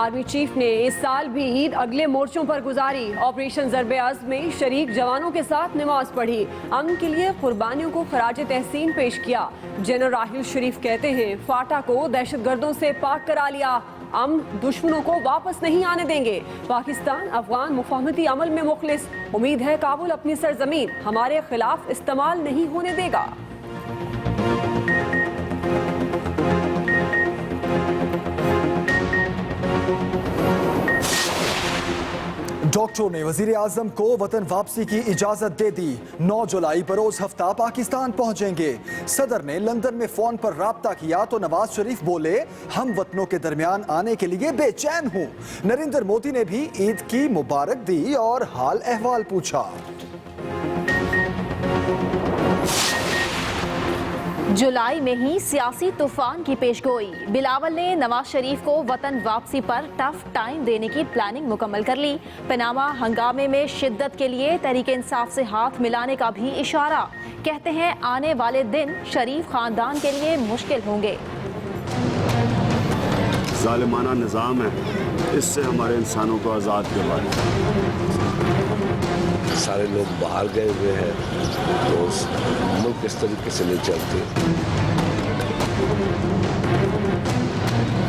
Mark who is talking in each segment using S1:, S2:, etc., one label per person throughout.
S1: Army chief ने इस साल भी ईद अगले मोर्चों पर गुजारी। ऑपरेशन ज़र्ब-ए-अज़्म में शरीक जवानों के साथ नमाज पढ़ी। अमन के लिए कुर्बानियों को खराज तहसीन पेश किया। जनरल राहिल शरीफ कहते हैं फाटा को दहशतगर्दों से पाक करा लिया। हम दुश्मनों को वापस नहीं आने देंगे। पाकिस्तान अफगान मुफाहमती अमल में मुखलिस। उम्मीद है काबुल अपनी सरजमीन हमारे खिलाफ इस्तेमाल नहीं होने देगा।
S2: डॉक्टरों ने वजीर आजम को वतन वापसी की इजाजत दे दी। 9 जुलाई बरोज हफ्ता पाकिस्तान पहुंचेंगे। सदर ने लंदन में फोन पर राब्ता किया तो नवाज शरीफ बोले हम वतनों के दरमियान आने के लिए बेचैन हूं। नरेंद्र मोदी ने भी ईद की मुबारक दी और हाल अहवाल पूछा।
S3: जुलाई में ही सियासी तूफान की पेशगोई। बिलावल ने नवाज शरीफ को वतन वापसी पर टफ टाइम देने की प्लानिंग मुकम्मल कर ली। पनामा हंगामे में शिद्दत के लिए तहरीक इंसाफ से हाथ मिलाने का भी इशारा। कहते हैं आने वाले दिन शरीफ खानदान के लिए मुश्किल होंगे।
S4: जालिमाना निज़ाम है, इससे हमारे इंसानों को आज़ाद करवाएं।
S5: सारे लोग बाहर गए हुए हैं तो मुल्क किस तरीके से ले चलते।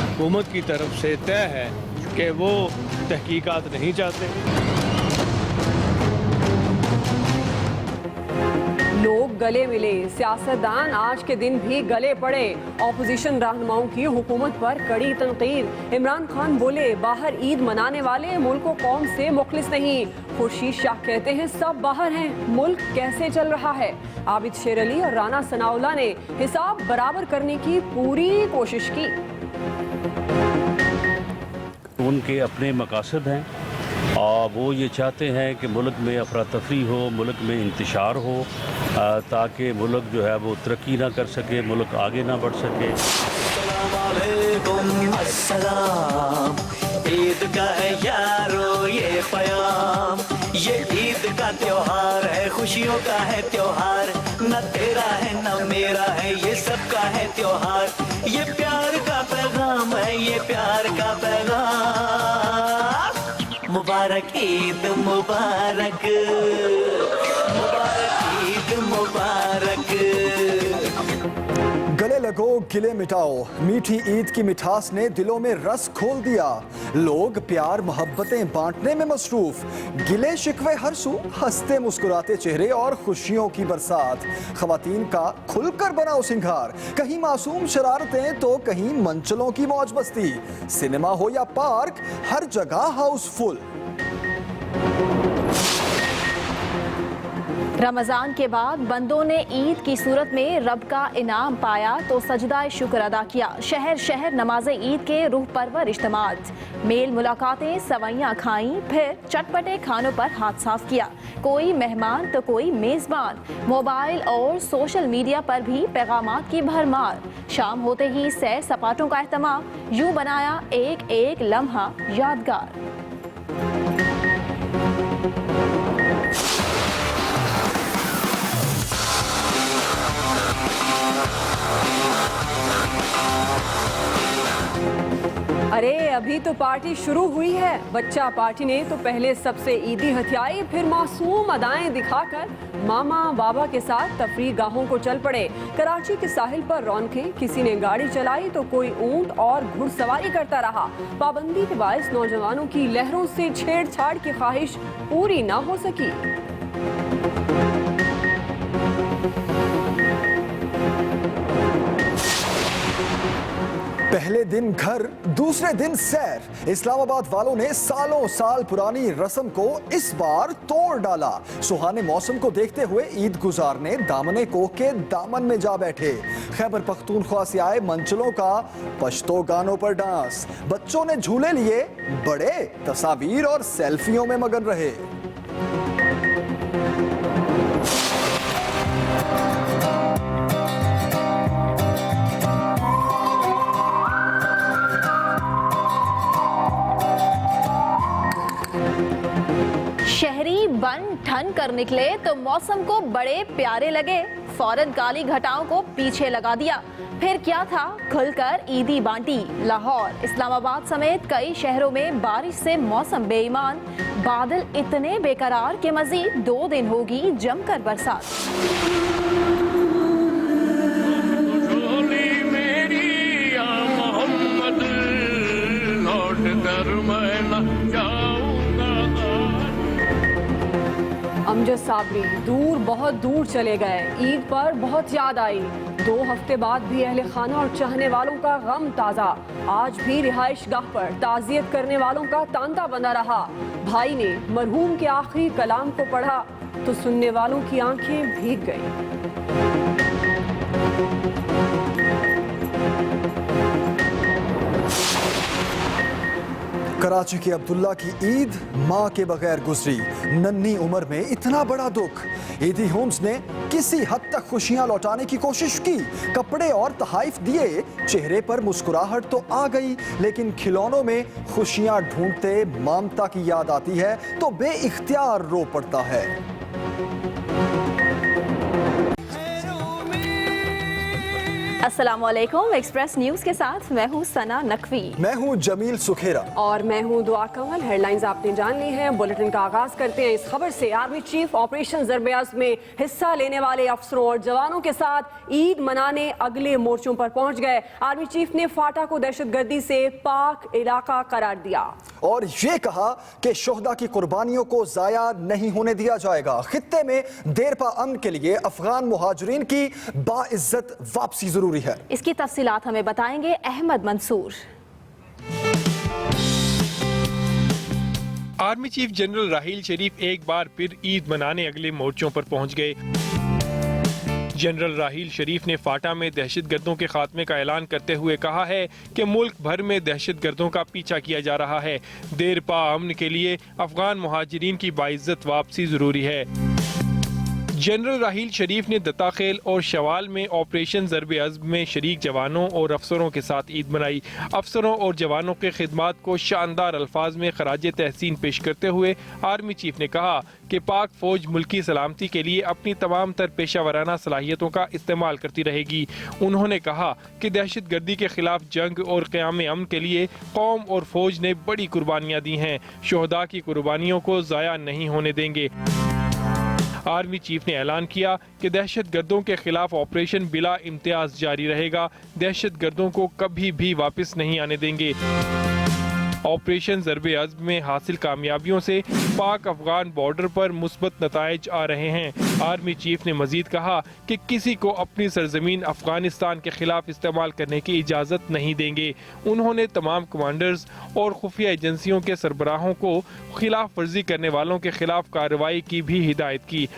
S6: हुकूमत की तरफ से तय है कि वो तहकीकात नहीं चाहते।
S1: लोग गले मिले, सियासतदान आज के दिन भी गले पड़े। ऑपोजिशन रहनुमाओं की हुकूमत पर कड़ी तनकीद। इमरान खान बोले बाहर ईद मनाने वाले मुल्क व कौम से मुखलिस नहीं। खुर्शीद शाह कहते हैं सब बाहर हैं, मुल्क कैसे चल रहा है। आबिद शेर अली और राना सनाउल्लाह ने हिसाब बराबर करने की पूरी कोशिश की।
S7: उनके अपने मकासद हैं और वो ये चाहते हैं कि मुल्क में अफरा तफरी हो, मुल्क में इंतशार हो, ताकि मुल्क जो है वो तरक्की ना कर सके, मुल्क आगे ना बढ़ सके।
S8: अस्सलाम, ईद का है यारो ये पयाम, ये ईद का त्योहार है, खुशियों का है त्योहार। न तेरा है न मेरा है, ये सबका है त्योहार। ये प्यार का पैगाम है, ये प्यार का पैगाम। मुबारक ईद मुबारक, मुबारक ईद मुबारक।
S2: गले लगो गिले मिटाओ, मीठी ईद की मिठास ने दिलों में रस खोल दिया। लोग प्यार मोहब्बतें बांटने में मसरूफ। गिले शिकवे हर सू, हंसते मुस्कुराते चेहरे और खुशियों की बरसात। खवातीन का खुलकर बनाओ सिंगार, कहीं मासूम शरारतें तो कहीं मंचलों की मौज मस्ती। सिनेमा हो या पार्क, हर जगह हाउसफुल।
S3: रमजान के बाद बंदों ने ईद की सूरत में रब का इनाम पाया तो सजदा शुक्र अदा किया। शहर शहर नमाज ईद के रूह परवर इज्तिमात, मेल मुलाकातें, सवैयां खाईं, फिर चटपटे खानों पर हाथ साफ किया। कोई मेहमान तो कोई मेजबान। मोबाइल और सोशल मीडिया पर भी पैगामात की भरमार। शाम होते ही सैर सपाटों का एहतमाम, यूं बनाया एक एक लम्हा यादगार।
S1: अरे अभी तो पार्टी शुरू हुई है। बच्चा पार्टी ने तो पहले सबसे ईदी हथियाई, फिर मासूम अदाएं दिखाकर मामा बाबा के साथ तफरीह गाहों को चल पड़े। कराची के साहिल पर रौनकें, किसी ने गाड़ी चलाई तो कोई ऊंट और घुड़सवारी करता रहा। पाबंदी के बायस नौजवानों की लहरों से छेड़छाड़ की ख्वाहिश पूरी ना हो सकी।
S2: पहले दिन घर, दूसरे दिन सैर। इस्लामाबाद वालों ने सालों साल पुरानी रस्म को इस बार तोड़ डाला। सुहाने मौसम को देखते हुए ईद गुजारने दामने कोह के दामन में जा बैठे। खैबर पख्तूनख्वा से आए मंचलों का पश्तो गानों पर डांस। बच्चों ने झूले लिए, बड़े तस्वीर और सेल्फियों में मगन रहे।
S3: शहरी बन ठन कर निकले तो मौसम को बड़े प्यारे लगे। फौरन काली घटाओं को पीछे लगा दिया। फिर क्या था, खुलकर ईदी बांटी। लाहौर, इस्लामाबाद समेत कई शहरों में बारिश से मौसम बेईमान, बादल इतने बेकरार कि मजीद 2 दिन होगी जमकर बरसात।
S1: अमजद साबरी दूर, बहुत दूर चले गए। ईद पर बहुत याद आई। 2 हफ्ते बाद भी अहले खाना और चाहने वालों का गम ताज़ा। आज भी रिहाइश गाह पर ताज़ियत करने वालों का तांता बना रहा। भाई ने मरहूम के आखिरी कलाम को पढ़ा तो सुनने वालों की आंखें भीग गईं।
S2: कराची की अब्दुल्ला की ईद मां के बगैर गुजरी। नन्ही उम्र में इतना बड़ा दुख। ईदी होम्स ने किसी हद तक खुशियां लौटाने की कोशिश की, कपड़े और तहाइफ दिए, चेहरे पर मुस्कुराहट तो आ गई, लेकिन खिलौनों में खुशियां ढूंढते ममता की याद आती है तो बेइख्तियार रो पड़ता है।
S3: अस्सलामुअलैकुम, एक्सप्रेस न्यूज के साथ मैं हूँ सना नकवी।
S2: मैं हूँ जमील सुखेरा
S1: और मैं हूँ दुआ कंवल। हेडलाइंस आपने जान ली हैं। बुलेटिन का आगाज करते हैं इस खबर से। आर्मी चीफ ऑपरेशन ज़रबे-अज़्म में हिस्सा लेने वाले अफसरों और जवानों के साथ ईद मनाने अगले मोर्चों पर पहुंच गए। आर्मी चीफ ने फाटा को दहशतगर्दी से पाक इलाका करार दिया
S2: और ये कहा कि शोहदा की कुर्बानियों को जाया नहीं होने दिया जाएगा। खित्ते में देरपा अमन के लिए अफगान मुहाजिरीन की बाइज्जत वापसी जरूरी है।
S3: इसकी तफसीलात हमें बताएंगे Ahmad Mansoor.
S6: Army chief general Raheel Sharif एक बार फिर ईद मनाने अगले मोर्चों पर पहुंच गए। जनरल राहील शरीफ ने फाटा में दहशतगर्दों के खात्मे का ऐलान करते हुए कहा है कि मुल्क भर में दहशतगर्दों का पीछा किया जा रहा है। देरपा अमन के लिए अफगान मुहाजिरीन की बाइज्जत वापसी जरूरी है। जनरल राहील शरीफ ने दत्ताखेल और शवाल में ऑपरेशन ज़रबे-अज़्म में शरीक जवानों और अफसरों के साथ ईद मनाई। अफसरों और जवानों के खिदमात को शानदार अल्फाज में खराज तहसीन पेश करते हुए आर्मी चीफ ने कहा कि पाक फौज मुल्की सलामती के लिए अपनी तमाम तर पेशा वराना सलाहियतों का इस्तेमाल करती रहेगी। उन्होंने कहा कि दहशत गर्दी के खिलाफ जंग और क़याम अमन के लिए कौम और फौज ने बड़ी कुर्बानियाँ दी हैं। शोहदा की कुर्बानियों को ज़ाया नहीं होने देंगे। आर्मी चीफ ने ऐलान किया कि दहशत गर्दों के खिलाफ ऑपरेशन बिला इम्तियाज जारी रहेगा। दहशत गर्दों को कभी भी वापस नहीं आने देंगे। ऑपरेशन ज़रबे-अज़्म में हासिल कामयाबियों से पाक अफगान बॉर्डर पर मुस्बत नताइज आ रहे हैं। आर्मी चीफ ने मजीद कहा कि किसी को अपनी सरजमीन अफगानिस्तान के खिलाफ इस्तेमाल करने की इजाज़त नहीं देंगे। उन्होंने तमाम कमांडर्स और खुफिया एजेंसियों के सरबराहों को खिलाफ वर्जी करने वालों के खिलाफ कार्रवाई की भी हिदायत की।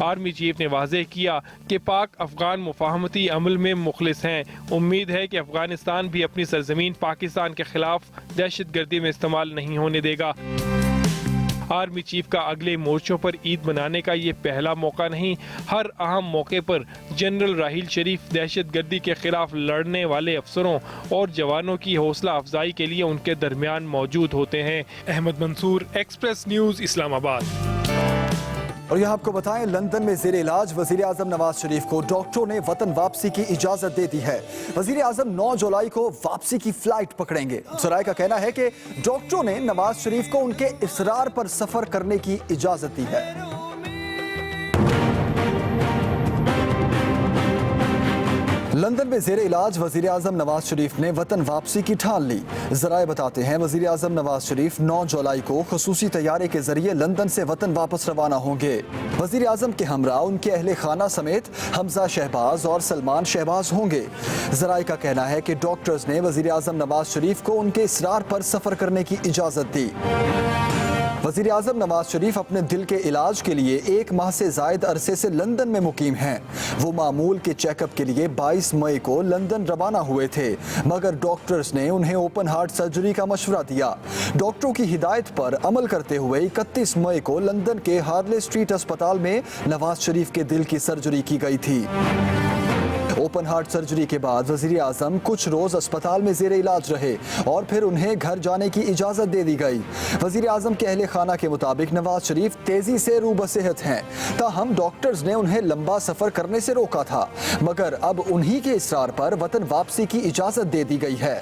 S6: आर्मी चीफ ने वाज़ेह किया कि पाक अफगान मुफाहमती अमल में मुखलिस हैं। उम्मीद है कि अफगानिस्तान भी अपनी सरजमीन पाकिस्तान के खिलाफ दहशत गर्दी में इस्तेमाल नहीं होने देगा। आर्मी चीफ का अगले मोर्चों पर ईद मनाने का ये पहला मौका नहीं। हर अहम मौके पर जनरल राहील शरीफ दहशत गर्दी के खिलाफ लड़ने वाले अफसरों और जवानों की हौसला अफजाई के लिए उनके दरमियान मौजूद होते हैं। Ahmad Mansoor, Express News, Islamabad.
S2: और यहाँ आपको बताएं, लंदन में ज़ेरे इलाज वज़ीर आज़म नवाज शरीफ को डॉक्टरों ने वतन वापसी की इजाज़त दे दी है। वज़ीर आज़म 9 जुलाई को वापसी की फ्लाइट पकड़ेंगे। ज़राए का कहना है कि डॉक्टरों ने नवाज शरीफ को उनके इसरार पर सफ़र करने की इजाज़त दी है। लंदन में ज़ेरे इलाज वज़ीर आज़म नवाज शरीफ ने वतन वापसी की ठान ली। ज़राए बताते हैं वज़ीर आज़म नवाज शरीफ 9 जुलाई को खसूसी तैयारे के जरिए लंदन से वतन वापस रवाना होंगे। वज़ीर आज़म के हमरा उनके अहले खाना समेत हमजा शहबाज और सलमान शहबाज होंगे। ज़राए का कहना है कि डॉक्टर्स ने वज़ीर आज़म नवाज शरीफ को उनके इसरार पर सफ़र करने की इजाज़त दी। वज़ीर आज़म नवाज शरीफ अपने दिल के इलाज के लिए 1 माह से ज़ायद अरसे से लंदन में मुकीम हैं। वो मामूल के चेकअप के लिए 22 मई को लंदन रवाना हुए थे, मगर डॉक्टर्स ने उन्हें ओपन हार्ट सर्जरी का मशवरा दिया। डॉक्टरों की हिदायत पर अमल करते हुए 31 मई को लंदन के हार्ले स्ट्रीट अस्पताल में नवाज शरीफ के दिल की सर्जरी की गई थी। ओपन हार्ट सर्जरी के बाद वजीर आजम कुछ रोज अस्पताल में जेर इलाज रहे और फिर उन्हें घर जाने की इजाजत दे दी गई। वजीर आजम के अहले खाना के मुताबिक नवाज शरीफ तेजी से रूबसेहत हैं, ताहम डॉक्टर्स ने उन्हें लंबा सफर करने से रोका था, मगर अब उन्हीं के इसरार पर वतन वापसी की इजाजत दे दी गई है।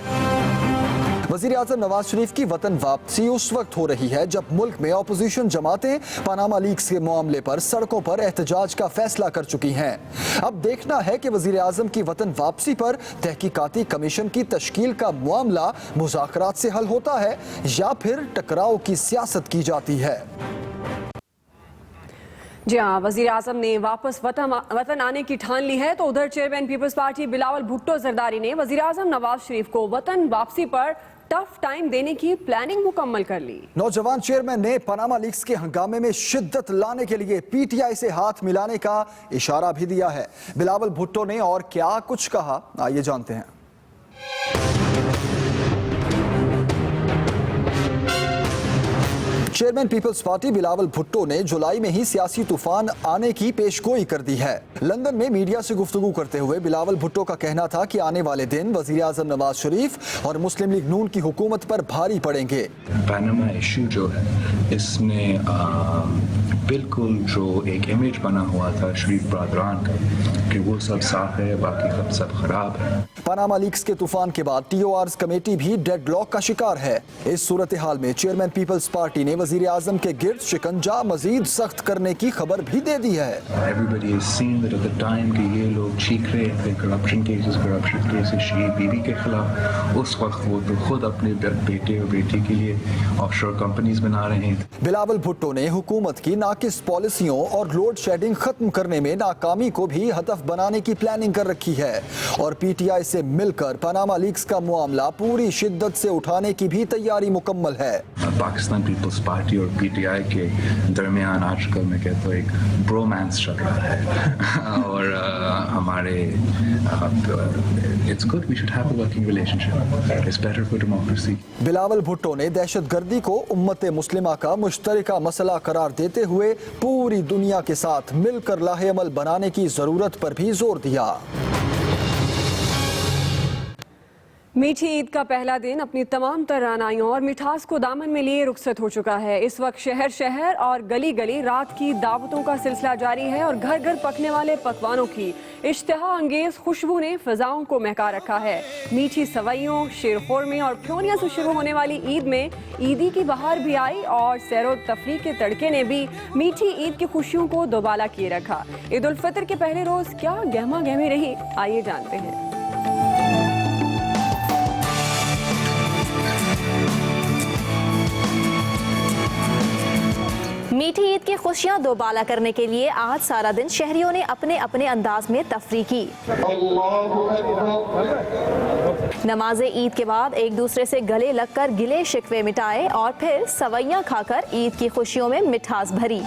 S2: वज़ीर आज़म नवाज शरीफ की वतन वापसी उस वक्त हो रही है जब मुल्क में अपोजिशन जमातें पनामा लीक्स के मामले पर सड़कों पर एहतजाज का फैसला कर चुकी हैं। अब देखना है कि वज़ीर आज़म की वतन वापसी पर तहकीकाती कमीशन की तश्कील का मामला मुज़ाकरात से हल होता है या फिर टकराव की सियासत की जाती है।
S1: जी हाँ, वजीर आजम ने वापस वतन आने की ठान ली है, तो उधर chairman Peoples Party Bilawal Bhutto Zardari ने वजीर आजम नवाज शरीफ को वतन वापसी पर टफ टाइम देने की प्लानिंग मुकम्मल कर ली। नौजवान चेयरमैन ने पनामा लीक्स के हंगामे में शिद्दत लाने के लिए पीटीआई से हाथ मिलाने का इशारा भी दिया है। बिलावल भुट्टो ने और क्या कुछ कहा, आइए जानते हैं। Chairman Peoples Party Bilawal Bhutto ने जुलाई में ही सियासी तूफान आने की पेशगोई कर दी है। लंदन में मीडिया से गुफ्तगू करते हुए बिलावल भुट्टो का कहना था कि आने वाले दिन वजीर आजम नवाज शरीफ और मुस्लिम लीग नून की हुकूमत पर भारी पड़ेंगे।
S9: पनामा इशू जो है इसने बिल्कुल जो एक इमेज बना हुआ था शरीफ बरदरान का कि वो सब साफ है, बाकी सब खराब है।
S2: पनामा लीक्स के तूफान के बाद टीओआर कमेटी भी डेडलॉक का शिकार है। इस सूरत हाल में चेयरमैन पीपल्स पार्टी ने वजीर आजम के गिर्द शिकंजा मजीद सख्त करने की खबर भी दे दी है।
S9: Everybody has seen that at the time कि ये लोग चीख रहे थे करप्शन केसेस शहीद बीवी के खिलाफ, उस वक्त वो तो खुद अपने बेटे और बेटी के लिए ऑफशोर कंपनीज बना रहे हैं।
S2: बिलावल भुट्टो ने हुकूमत की नाकिस पॉलिसियों और लोड शेडिंग खत्म करने में नाकामी को भी हदफ बनाने की प्लानिंग कर रखी है और पीटीआई से मिलकर पनामा लीक्स का मामला पूरी शिद्दत से उठाने की भी तैयारी मुकम्मल है।
S9: पाकिस्तान पीपल्स पार्टी और पीटीआई के दरमियान आजकल मैं कहता हूँ एक ब्रोमांस चल रहा है और हमारे it's good, we should have a working relationship, it's better for democracy.
S2: Bilawal Bhutto ने दहशतगर्दी को उम्मत मुस्लिमा का मुश्तरका मसला करार देते हुए पूरी दुनिया के साथ मिलकर लाहेअमल बनाने की जरूरत पर भी जोर दिया। मीठी ईद का पहला दिन अपनी तमाम तरानाइयों और मिठास को दामन में लिए रुखसत हो चुका है। इस वक्त शहर शहर और गली गली रात की दावतों का सिलसिला जारी है और घर घर पकने वाले पकवानों की इश्तिहा अंगेज खुशबू ने फिजाओं को महका रखा है। मीठी सवैयों, शीरखुरमे और फ्योनिया से शुरू होने वाली ईद में ईदी की बहार भी आई और सैरो तफरीह के तड़के ने भी मीठी ईद की खुशियों को दोबाला किए रखा। ईद उल फितर के पहले रोज क्या गहमा गहमी रही, आइए जानते हैं।
S3: मीठी ईद की खुशियां दोबाला करने के लिए आज सारा दिन शहरियों ने अपने अपने अंदाज में तफरीह की। नमाज ईद के बाद एक दूसरे से गले लगकर गिले शिकवे मिटाए और फिर सवैयां खाकर ईद की खुशियों में मिठास भरी।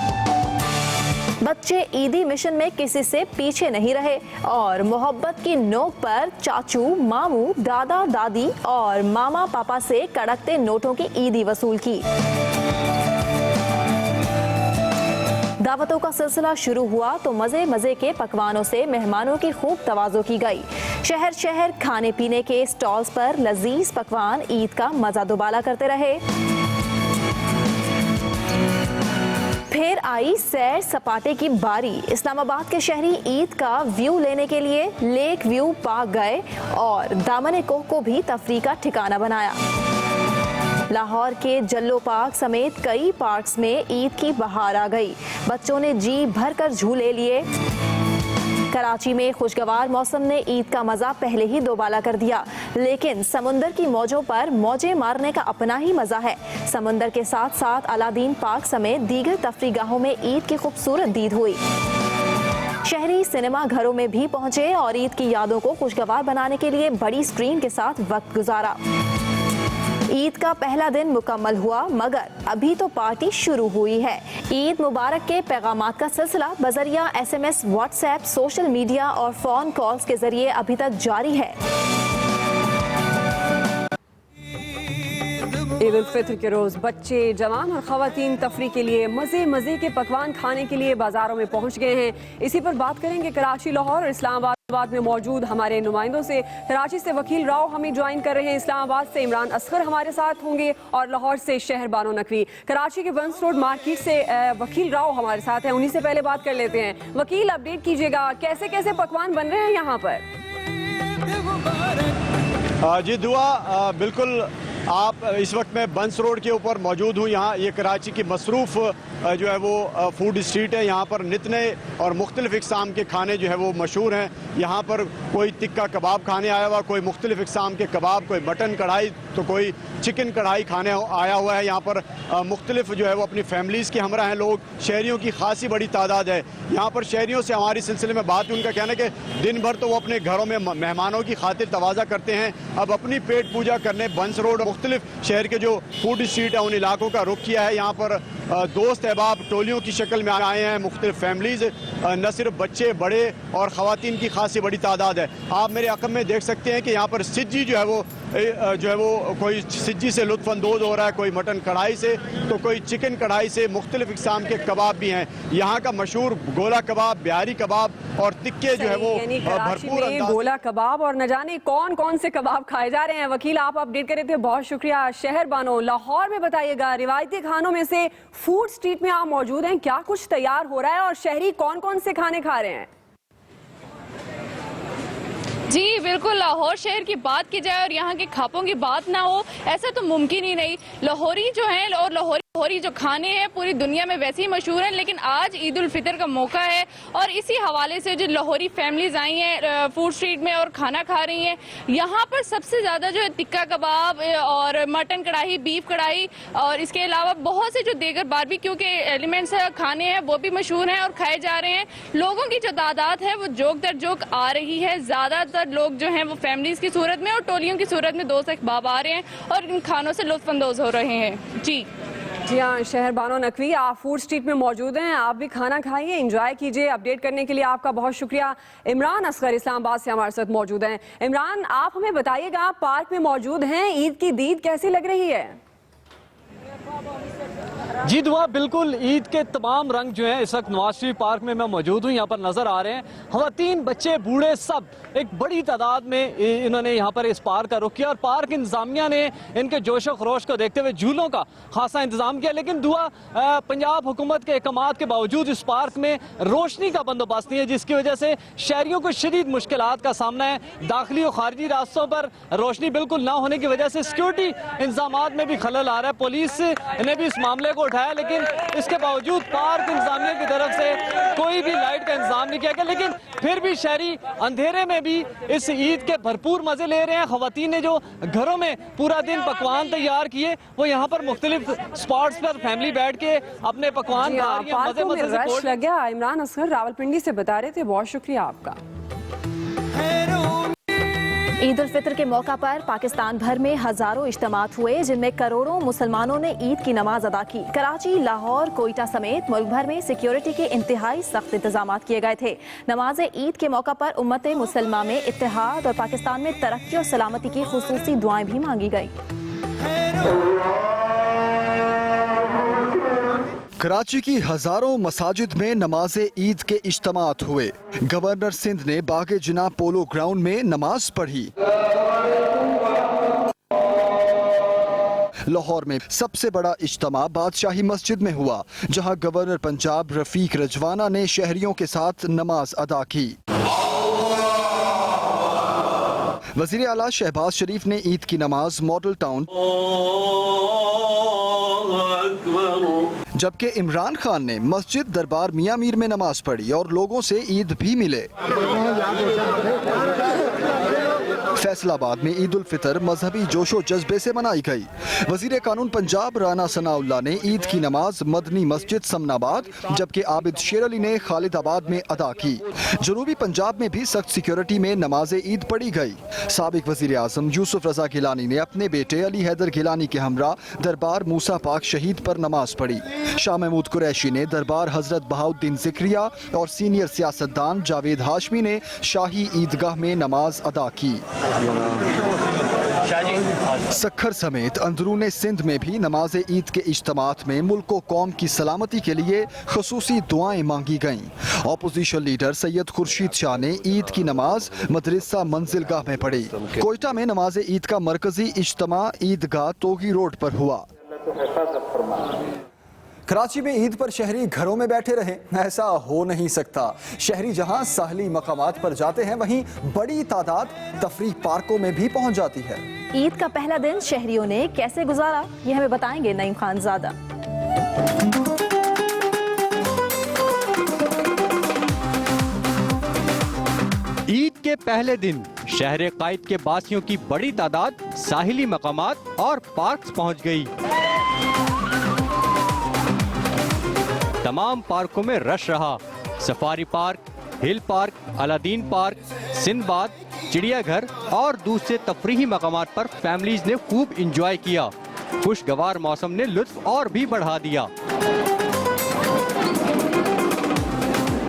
S3: बच्चे ईदी मिशन में किसी से पीछे नहीं रहे और मोहब्बत की नोक पर चाचू, मामू, दादा, दादी और मामा पापा से कड़कते नोटों की ईदी वसूल की। दावतों का सिलसिला शुरू हुआ तो मजे मजे के पकवानों से मेहमानों की खूब तवाज़ो की गई। शहर शहर खाने पीने के स्टॉल्स पर लजीज पकवान ईद का मजा दुबाला करते रहे। फिर आई सैर सपाटे की बारी। इस्लामाबाद के शहरी ईद का व्यू लेने के लिए लेक व्यू पार्क गए और दामन कोह को भी तफरीह का ठिकाना बनाया। लाहौर के जल्लो पार्क समेत कई पार्क्स में ईद की बहार आ गई। बच्चों ने जी भरकर झूले लिए। कराची में खुशगवार मौसम ने ईद का मजा पहले ही दोबाला कर दिया, लेकिन समुंदर की मौजों पर मौजें मारने का अपना ही मजा है। समुंदर के साथ साथ अलादीन पार्क समेत दीगर तफरीगाहों में ईद की खूबसूरत दीद हुई। शहरी सिनेमा घरों में भी पहुंचे और ईद की यादों को खुशगवार बनाने के लिए बड़ी स्क्रीन के साथ वक्त गुजारा। ईद का पहला दिन मुकम्मल हुआ मगर अभी तो पार्टी शुरू हुई है। ईद मुबारक के पैगामात का सिलसिला बजरिया SMS, व्हाट्सएप, सोशल मीडिया और फोन कॉल्स के जरिए अभी तक जारी है। ईद उल फितर के रोज बच्चे, जवान और खवातीन तफरीह के लिए मजे मजे के पकवान खाने के लिए बाजारों में पहुंच गए हैं। इसी पर बात करेंगे कराची, लाहौर और इस्लामाबाद
S1: बाद में मौजूद हमारे नुमाइंदों से कराची से वकील राव हमें ज्वाइन कर रहे हैं, इस्लामाबाद से इमरान असगर हमारे साथ होंगे और लाहौर से शहर बानो नकवी। कराची के वंस रोड मार्केट से वकील राव हमारे साथ हैं, उन्हीं से पहले बात कर लेते हैं। वकील, अपडेट कीजिएगा, कैसे कैसे पकवान बन रहे हैं यहाँ पर?
S10: जी दुआ, बिल्कुल आप इस वक्त मैं बंस रोड के ऊपर मौजूद हूँ। यहाँ ये कराची की मसरूफ़ जो है वो फूड स्ट्रीट है। यहाँ पर नित नए और मुख्तलिफ़ इक़साम के खाने जो है वो मशहूर हैं। यहाँ पर कोई तिक्का कबाब खाने आया हुआ, कोई मुख्तलिफ़ इक़साम के कबाब, कोई मटन कढ़ाई तो कोई चिकन कढ़ाई खाने आया हुआ है। यहाँ पर मुख्तलिफ़ जो है वो अपनी फैमिलीज़ के हमरा हैं लोग, शहरियों की खासी बड़ी तादाद है। यहाँ पर शहरियों से हमारी सिलसिले में बात, उनका कहना है कि दिन भर तो वो अपने घरों में मेहमानों की खातिर तवाज़ा करते हैं, अब अपनी पेट पूजा करने बंस रोड मुख्तलिफ शहर के जो फूड स्ट्रीट है उन इलाकों का रुख किया है। यहाँ पर दोस्त अहबाब टोलियों की शक्ल में आए हैं, मुख्तलिफ फैमिलीज़, न सिर्फ बच्चे बड़े और ख़वातीन की खासी बड़ी तादाद है। आप मेरे अक़ब में देख सकते हैं कि यहाँ पर सिज्जी जो है वो कोई सिज्जी से लुत्फ़अंदोज़ हो रहा है, कोई मटन कढ़ाई से तो कोई चिकन कढ़ाई से, मुख्तलिफ इक़साम के कबाब भी हैं। यहाँ का मशहूर गोला कबाब, बिहारी कबाब और टिक्के जो है वो भरपूर
S1: गोला कबाब और न जाने कौन कौन से कबाब खाए जा रहे हैं। वकील, आप अपडेट कर रहे थे, बहुत शुक्रिया। शहर बानो, लाहौर में बताइएगा, रिवायती खानों में से फूड स्ट्रीट में आप मौजूद हैं, क्या कुछ तैयार हो रहा है और शहरी कौन कौन से खाने खा रहे हैं?
S11: जी बिल्कुल, लाहौर शहर की बात की जाए और यहाँ के खापों की बात ना हो, ऐसा तो मुमकिन ही नहीं। लाहौरी जो हैं और लाहौरी जो खाने हैं पूरी दुनिया में वैसे ही मशहूर हैं, लेकिन आज ईद उल फितर का मौका है और इसी हवाले से जो लाहौरी फैमिलीज आई हैं फूड स्ट्रीट में और खाना खा रही हैं। यहाँ पर सबसे ज़्यादा जो है टिक्का कबाब और मटन कढ़ाई, बीफ कढ़ाई और इसके अलावा बहुत से जो देगर बारबेक्यू के एलिमेंट्स खाने हैं वो भी मशहूर हैं और खाए जा रहे हैं। लोगों की जो तादाद है वो जोक दर जोक आ रही है। ज़्यादातर लोग जो हैं वो फैमिलीज़ की सूरत में और टोलियों की सूरत में दोस्त अहबाब आ रहे हैं और इन खानों से लुत्फ़अंदोज़ हो रहे हैं। जी
S1: हाँ, शहर बानो नकवी, आप फूड स्ट्रीट में मौजूद हैं, आप भी खाना खाइए, एंजॉय कीजिए। अपडेट करने के लिए आपका बहुत शुक्रिया। इमरान असगर इस्लामाबाद से हमारे साथ मौजूद हैं। इमरान, आप हमें बताइएगा, आप पार्क में मौजूद हैं, ईद की दीद कैसी लग रही है?
S12: जी दुआ, बिल्कुल ईद के तमाम रंग जो हैं इस वक्त नवाज शरीफ पार्क में मैं मौजूद हूँ, यहाँ पर नज़र आ रहे हैं। ख़वातीन, बच्चे, बूढ़े सब एक बड़ी तादाद में इन्होंने यहाँ पर इस पार्क का रुख किया और पार्क इंतज़ामिया ने इनके जोश व खरोश को देखते हुए झूलों का खासा इंतज़ाम किया। लेकिन दुआ, पंजाब हुकूमत के अहकामात के बावजूद इस पार्क में रोशनी का बंदोबस्त नहीं है, जिसकी वजह से शहरियों को शदीद मुश्किलात का सामना है। दाखिली और खारजी रास्तों पर रोशनी बिल्कुल ना होने की वजह से सिक्योरिटी इंतजामात में भी खलल आ रहा है। पुलिस ने भी इस मामले को उठाया, लेकिन इसके बावजूद पार्क इंतजामिया की तरफ से कोई भी लाइट का इंतजाम नहीं किया गया। लेकिन फिर भी शहरी अंधेरे में भी इस ईद के भरपूर मजे ले रहे हैं। खवातीन ने जो घरों में पूरा दिन पकवान तैयार किए, वो यहाँ पर मुख्तलिफ स्पॉट्स पर फैमिली बैठ के अपने पकवान खा रही है, मजे मजे से।
S1: रश लग गया। इमरान असगर रावलपिंडी से बता रहे थे, बहुत शुक्रिया आपका।
S3: ईद उल फितर के मौका पर पाकिस्तान भर में हजारों इज्तिमात हुए, जिनमें करोड़ों मुसलमानों ने ईद की नमाज अदा की। कराची, लाहौर, कोयटा समेत मुल्क भर में सिक्योरिटी के इंतहाई सख्त इंतजाम किए गए थे। नमाज ईद के मौका पर उम्मत मुसलमा में इत्तेहाद और पाकिस्तान में तरक्की और सलामती की खुसूसी दुआएं भी मांगी गई।
S2: कराची की हजारों मसाजिद में नमाज ईद के इज्तिमात हुए। गवर्नर सिंध ने बागे जिना पोलो ग्राउंड में नमाज पढ़ी। लाहौर में सबसे बड़ा इज्तिमा बादशाही मस्जिद में हुआ, जहां गवर्नर पंजाब रफीक रजवाना ने शहरियों के साथ नमाज अदा की। वजीर आला शहबाज शरीफ ने ईद की नमाज मॉडल टाउन, जबकि इमरान खान ने मस्जिद दरबार मियां मीर में नमाज पढ़ी और लोगों से ईद भी मिले। फैसलाबाद में ईद उल फितर मजहबी जोशो जज्बे से मनाई गई। वजीर कानून पंजाब राना सनाउल्लाह ने ईद की नमाज मदनी मस्जिद समनाबाद, जबकि आबिद शेर अली ने खालिदाबाद में अदा की। जनूबी पंजाब में भी सख्त सिक्योरिटी में नमाज ईद पढ़ी गई। साबिक वजीर आजम यूसुफ रजा गिलानी ने अपने बेटे अली हैदर गिलानी के हमरा दरबार मूसा पाक शहीद पर नमाज पढ़ी। शाह महमूद कुरैशी ने दरबार हजरत बहाउद्दीन जिक्रिया और सीनियर सियासतदान जावेद हाशमी ने शाही ईदगाह में नमाज अदा की। सखर समेत अंदरूने सिंध में भी नमाज ईद के इज्तिमात में मुल्क व कौम की सलामती के लिए खुसूसी दुआएं मांगी गईं। ऑपोजिशन लीडर सैयद खुर्शीद शाह ने ईद की नमाज मदरसा मंजिलगाह में पढ़ी। कोयटा में नमाज ईद का मरकजी इज्तिमा ईदगाह तोगी रोड पर हुआ। कराची में ईद पर शहरी घरों में बैठे रहे, ऐसा हो नहीं सकता। शहरी जहां साहली मकामात पर जाते हैं, वहीं बड़ी तादाद तफरीह पार्कों में भी पहुंच जाती है।
S3: ईद का पहला दिन शहरियों ने कैसे गुजारा, ये हमें बताएंगे नईम खानजादा।
S13: ईद के पहले दिन शहर कायद के बासियों की बड़ी तादाद साहिली मकामात और पार्क्स पहुंच गई। तमाम पार्कों में रश रहा। Safari park, hill park, Aladdin park, Sinbad, चिड़ियाघर और दूसरे तफरीही मकामात पर फैमिलीज ने खूब इंजॉय किया। खुशगवार मौसम ने लुत्फ और भी बढ़ा दिया।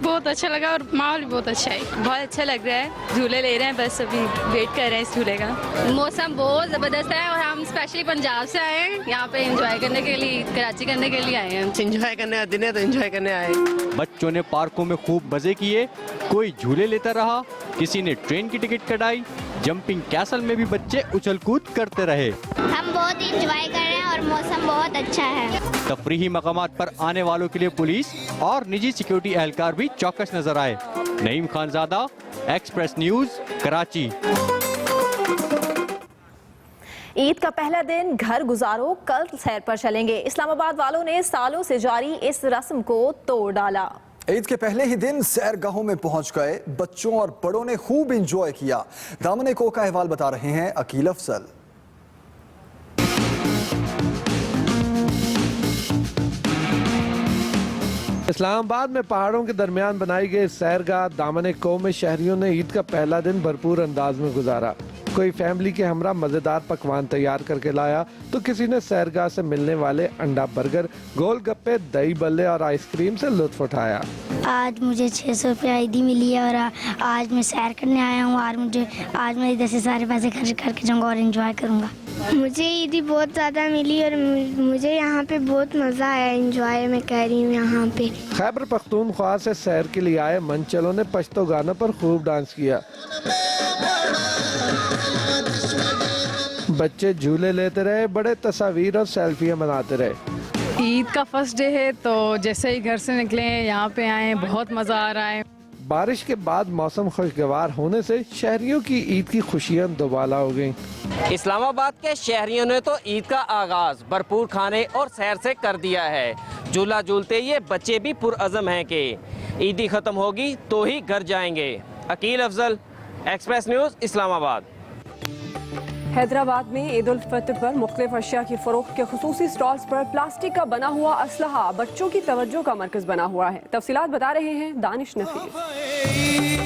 S11: बहुत अच्छा लगा और माहौल भी बहुत अच्छा है। बहुत अच्छा लग रहा है। झूले ले रहे हैं, बस अभी वेट कर रहे हैं इस झूले का। मौसम बहुत ज़बरदस्त है और हम स्पेशली पंजाब से आए हैं यहाँ पे एंजॉय करने के लिए, कराची करने के लिए आए हैं।
S14: एंजॉय करने दिन है तो एंजॉय करने आए।
S13: बच्चों ने पार्कों में खूब मजे किए। कोई झूले लेता रहा, किसी ने ट्रेन की टिकट कटाई। जंपिंग कैसल में भी बच्चे उछल कूद करते रहे।
S15: हम बहुत एंजॉय कर रहे हैं और मौसम बहुत अच्छा है।
S13: तफरीही मकामात पर आने वालों के लिए पुलिस और निजी सिक्योरिटी एहलकार भी चौकस नजर आए। Naeem Khanzada, Express News, Karachi.
S3: ईद का पहला दिन घर गुजारो, कल सैर पर चलेंगे। इस्लामाबाद वालों ने सालों से जारी इस रस्म को तोड़ डाला।
S2: ईद के पहले ही दिन सैरगाहों में पहुंच गए। बच्चों और बड़ों ने खूब एंजॉय किया। दामने को का अहवाल बता रहे हैं अकील अफजल।
S16: इस्लामाबाद में पहाड़ों के दरमियान बनाई गई सैरगाह दामने को में शहरियों ने ईद का पहला दिन भरपूर अंदाज में गुजारा। कोई फैमिली के हमरा मजेदार पकवान तैयार करके लाया तो किसी ने सैरगाह से मिलने वाले अंडा बर्गर, गोलगप्पे, दही बल्ले और आइसक्रीम से लुत्फ उठाया।
S15: आज मुझे 600 रुपये ईदी मिली है और आज मैं सैर करने आया हूँ और आज मैं इधर से सारे पैसे खर्च करके जाऊँगा और एंजॉय करूँगा। मुझे ईदी बहुत ज़्यादा मिली और मुझे यहाँ पे बहुत मज़ा आया। एंजॉय मैं कह रही हूँ यहाँ पे।
S16: खैबर पख्तूनख्वा से सैर के लिए आए मंचलों ने पश्तो गानों पर खूब डांस किया। बच्चे झूले लेते रहे, बड़े तस्वीर और सेल्फियां बनाते रहे।
S11: ईद का फर्स्ट डे है तो जैसे ही घर से निकले यहाँ पे आए, बहुत मज़ा आ रहा है।
S16: बारिश के बाद मौसम खुशगवार होने से शहरियों की ईद की खुशियां दोबाला हो गईं।
S14: इस्लामाबाद के शहरियों ने तो ईद का आगाज भरपूर खाने और सैर से कर दिया है। झूला झूलते ये बच्चे भी पुरअज़म हैं कि ईदी ख़त्म होगी तो ही घर जाएंगे। Aqeel Afzal, Express News, Islamabad.
S1: हैदराबाद में ईद उल फितर पर मुख्तलिफ अशिया की फरोख्त के खुसूसी स्टॉल्स पर प्लास्टिक का बना हुआ असलहा बच्चों की तवज्जो का मरकज बना हुआ है। तफसीलात बता रहे हैं दानिश नफीस।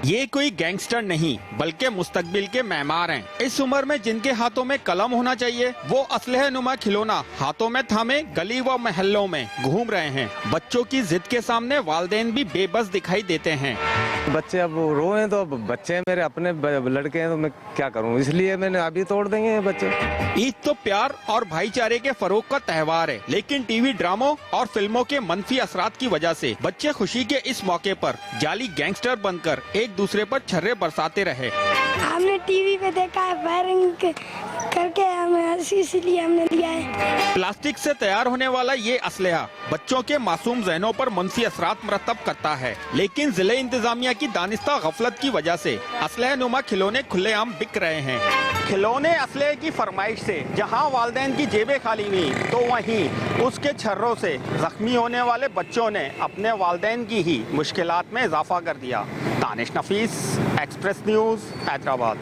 S17: ये कोई गैंगस्टर नहीं बल्कि मुस्तकबिल के मेहमान हैं। इस उम्र में जिनके हाथों में कलम होना चाहिए वो असलहे नुमा खिलौना हाथों में थामे गली व महल्लों में घूम रहे हैं। बच्चों की जिद के सामने वालिदैन भी बेबस दिखाई देते हैं।
S18: बच्चे अब रोए तो बच्चे मेरे अपने लड़के हैं तो मैं क्या करूं, इसलिए मैंने अभी तोड़ देंगे बच्चे।
S17: ईद तो प्यार और भाईचारे के फरोग का त्योहार है, लेकिन टीवी ड्रामों और फिल्मों के मनफी असरात की वजह से बच्चे खुशी के इस मौके पर जाली गैंगस्टर बनकर एक दूसरे पर छर्रे बरसाते रहे।
S15: हमने टीवी पे देखा है फायरिंग करके, हमें इसलिए हमने लिया है।
S17: प्लास्टिक से तैयार होने वाला ये असलहा बच्चों के मासूम ज़हनों पर मनफी असरात मरतब करता है, लेकिन जिले इंतजामिया की दानिस्ता गफलत की वजह से असलहा नुमा खिलौने खुलेआम बिक रहे हैं। खिलौने असलहे की फरमाइश से जहां वालिदैन की जेबें खाली हुई तो वहीं उसके छर्रों से जख्मी होने वाले बच्चों ने अपने वालिदैन की ही मुश्किलात में इजाफा कर दिया। दानिश नफीस, एक्सप्रेस न्यूज़, हैदराबाद।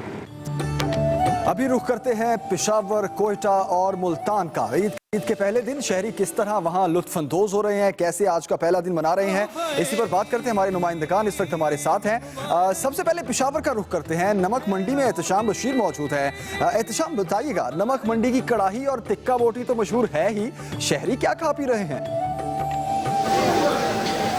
S2: अभी रुख करते हैं पेशावर, कोयटा और मुल्तान का। ईद के पहले दिन शहरी किस तरह वहां लुत्फ अंदोज हो रहे हैं, कैसे आज का पहला दिन मना रहे हैं, इसी पर बात करते हैं। हमारे नुमाइंदगान इस वक्त हमारे साथ हैं। सबसे पहले पेशावर का रुख करते हैं। नमक मंडी में एहतशाम बशीर मौजूद है। एहतशाम, बताइएगा, नमक मंडी की कड़ाही और टिक्का बोटी तो मशहूर है ही, शहरी क्या खा पी रहे हैं?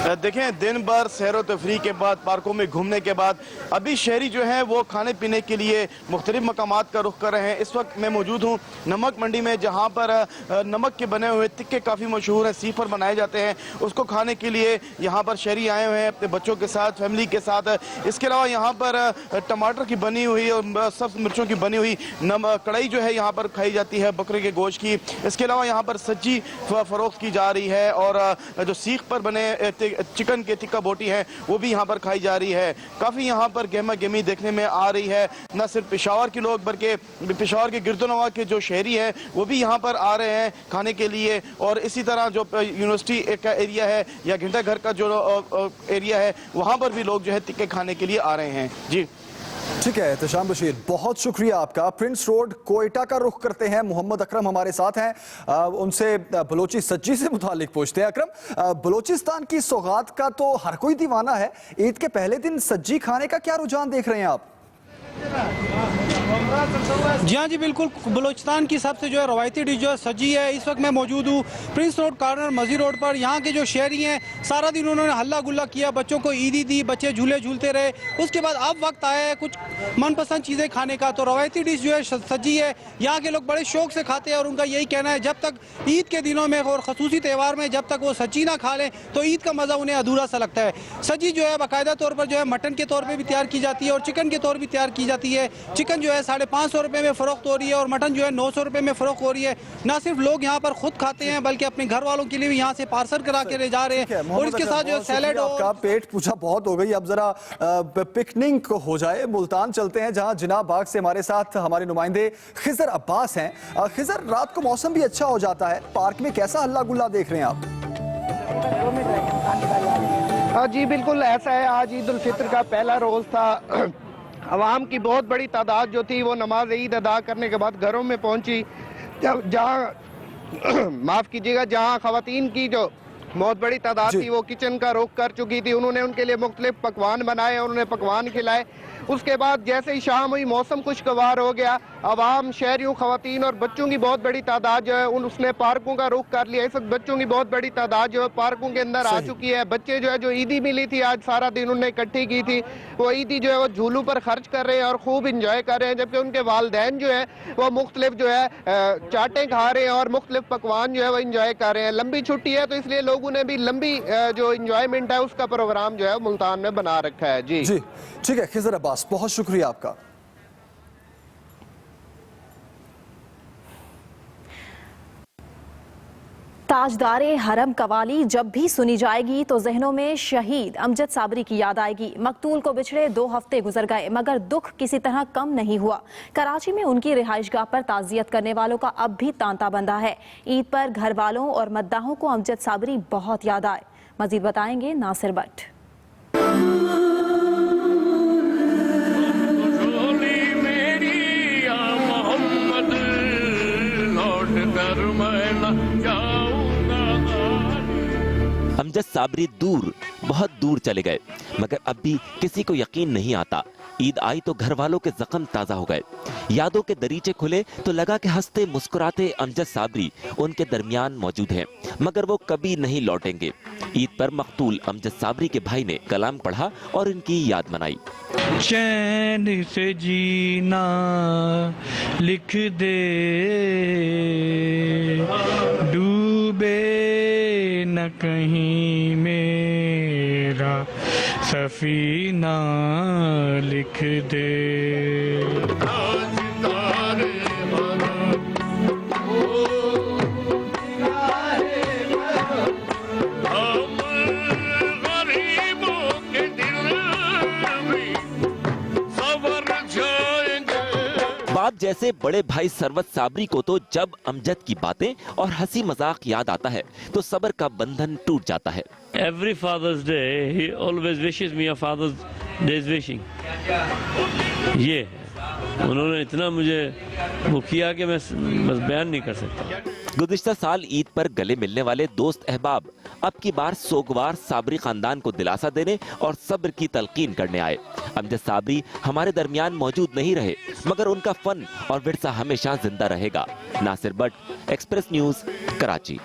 S19: देखें, दिन भर सैर व तफरीह के बाद, पार्कों में घूमने के बाद अभी शहरी जो हैं वो खाने पीने के लिए मुख्तलिफ मकामात का रुख कर रहे हैं। इस वक्त मैं मौजूद हूँ नमक मंडी में, जहाँ पर नमक के बने हुए टिक्के काफ़ी मशहूर हैं, सी पर बनाए जाते हैं। उसको खाने के लिए यहाँ पर शहरी आए हुए हैं अपने बच्चों के साथ, फैमिली के साथ। इसके अलावा यहाँ पर टमाटर की बनी हुई और सब्ज मिर्चों की बनी हुई कढ़ाई जो है यहाँ पर खाई जाती है बकरे के गोश्त की। इसके अलावा यहाँ पर सब्जी फरोख्त की जा रही है और जो सीख पर बने चिकन के टिक्का बोटी है वो भी यहाँ पर खाई जा रही है। काफ़ी यहाँ पर गहमा गहमी देखने में आ रही है। न सिर्फ पेशावर के लोग बल्कि पेशावर के गिरदोनवा के जो शहरी हैं वो भी यहाँ पर आ रहे हैं खाने के लिए। और इसी तरह जो यूनिवर्सिटी का एरिया है या घंटा घर का जो एरिया है वहाँ पर भी लोग जो है टिक्के खाने के लिए आ रहे हैं। जी
S2: ठीक है एहतशाम बशीर, बहुत शुक्रिया आपका। प्रिंस रोड कोयटा का रुख करते हैं, मोहम्मद अकरम हमारे साथ हैं, उनसे बलोची सज्जी से मुतालिक पूछते हैं। अकरम, बलोचिस्तान की सौगात का तो हर कोई दीवाना है, ईद के पहले दिन सज्जी खाने का क्या रुझान देख रहे हैं आप?
S20: जी हाँ जी बिल्कुल, बलोचिस्तान की सबसे जो है रवायती डिश जो है सज्जी है। इस वक्त मैं मौजूद हूँ प्रिंस रोड कॉर्नर मजी रोड पर। यहाँ के जो शहरी हैं सारा दिन उन्होंने हल्ला गुल्ला किया, बच्चों को ईदी दी, बच्चे झूले झूलते रहे। उसके बाद अब वक्त आया है कुछ मनपसंद चीज़ें खाने का। तो रवायती डिश जो है सज्जी है, यहाँ के लोग बड़े शौक से खाते हैं और उनका यही कहना है जब तक ईद के दिनों में और खसूसी त्यौहार में जब तक वो सज्जी ना खा लें तो ईद का मज़ा उन्हें अधूरा सा लगता है। सज्जी जो है बाकायदा तौर पर जो है मटन के तौर पर भी तैयार की जाती है और चिकन के तौर भी तैयार की जाती है। चिकन जो है 550 रुपये में फ़रोख्त हो रही है और मटन जो है 900 रुपये में फ़रोख्त हो रही है। ना सिर्फ लोग यहाँ पर खुद खाते हैं बल्कि अपने घर वालों के लिए भी यहाँ से पार्सल करा के ले जा रहे हैं। और इसके साथ जो है सैलेड।
S2: आपका पेट पूछा बहुत हो गई, अब जरा पिकनिक हो जाए। मुल्तान चलते हैं जहाँ जिनाब बाग से हमारे साथ हमारे नुमाइंदे खिजर अब्बास हैं। खिजर, रात को मौसम भी अच्छा हो जाता है, पार्क में कैसा हल्ला गुल्ला देख रहे हैं आप?
S21: हाँ जी बिल्कुल ऐसा है। आज ईद उल फितर का पहला रोज़ था। अवाम की बहुत बड़ी तादाद जो थी वो नमाज ईद अदा करने के बाद घरों में पहुंची। जहाँ माफ़ कीजिएगा, जहाँ ख़वातीन की जो बहुत बड़ी तादाद थी वो किचन का रुख कर चुकी थी। उन्होंने उनके लिए मुख्तलिफ पकवान बनाए और उन्हें पकवान खिलाए। उसके बाद जैसे ही शाम हुई मौसम खुशगवार हो गया। अवाम, शहरियों, ख़वातीन और बच्चों की बहुत बड़ी तादाद जो है उसने पार्कों का रुख कर लिया। इस वक्त बच्चों की बहुत बड़ी तादाद जो है पार्कों के अंदर आ चुकी है। बच्चे जो है जो ईदी मिली थी आज सारा दिन उन्होंने इकट्ठी की थी, वो ईदी जो है वो झूलों पर खर्च कर रहे हैं और खूब इंजॉय कर रहे हैं। जबकि उनके वालिदैन जो है वो मुख्तलिफ जो है चाटें खा रहे हैं और मुख्तलिफ पकवान जो है वो इंजॉय कर रहे हैं। लंबी छुट्टी है तो इसलिए लोगों ने भी लंबी जो इंजॉयमेंट है उसका प्रोग्राम जो है मुल्तान में बना रखा है। जी
S2: ठीक है खिजर अब्बास, बहुत शुक्रिया आपका।
S3: ताजदारे हरम कवाली जब भी सुनी जाएगी तो जहनों में शहीद अमजद साबरी की याद आएगी। मकतूल को बिछड़े 2 हफ्ते गुजर गए मगर दुख किसी तरह कम नहीं हुआ। कराची में उनकी रिहाइशगाह पर ताजियत करने वालों का अब भी तांता बंधा है। ईद पर घर वालों और मद्दाहों को अमजद साबरी बहुत याद आए। मजीद बताएंगे नासिर भट्ट।
S22: अमजद साबरी दूर, बहुत दूर चले गए मगर अब भी किसी को यकीन नहीं आता। ईद आई तो घर वालों के जख्म ताज़ा हो गए। यादों के दरीचे खुले तो लगा कि हंसते मुस्कुराते अमजद साबरी उनके दरमियान मौजूद हैं मगर वो कभी नहीं लौटेंगे। ईद पर मकतूल अमजद साबरी के भाई ने कलाम पढ़ा और इनकी याद मनाई।
S23: चैन से जीना लिख दे, डूबे न कहीं मेरा सफीना लिख दे।
S22: बाप जैसे बड़े भाई सरवत साबरी को तो जब अमजद की बातें और हंसी मजाक याद आता है तो सब्र का बंधन टूट जाता है।
S23: Every Father's Day, he always wishes me a Father's Day's wishing. ये उन्होंने इतना मुझे वो किया कि मैं बस बयान नहीं कर सकता।
S22: गुज़िश्ता साल ईद पर गले मिलने वाले दोस्त अहबाब अब की बार सोगवार साबरी खानदान को दिलासा देने और सब्र की तलकीन करने आए। अमजद साबरी हमारे दरमियान मौजूद नहीं रहे मगर उनका फन और विरसा हमेशा जिंदा रहेगा। Nasir Bhatt, Express News, Karachi.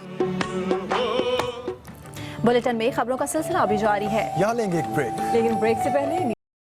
S3: Bulletin में खबरों का सिलसिला अभी जारी है।
S2: यहाँ लेंगे एक ब्रेक,
S1: लेकिन ब्रेक से पहले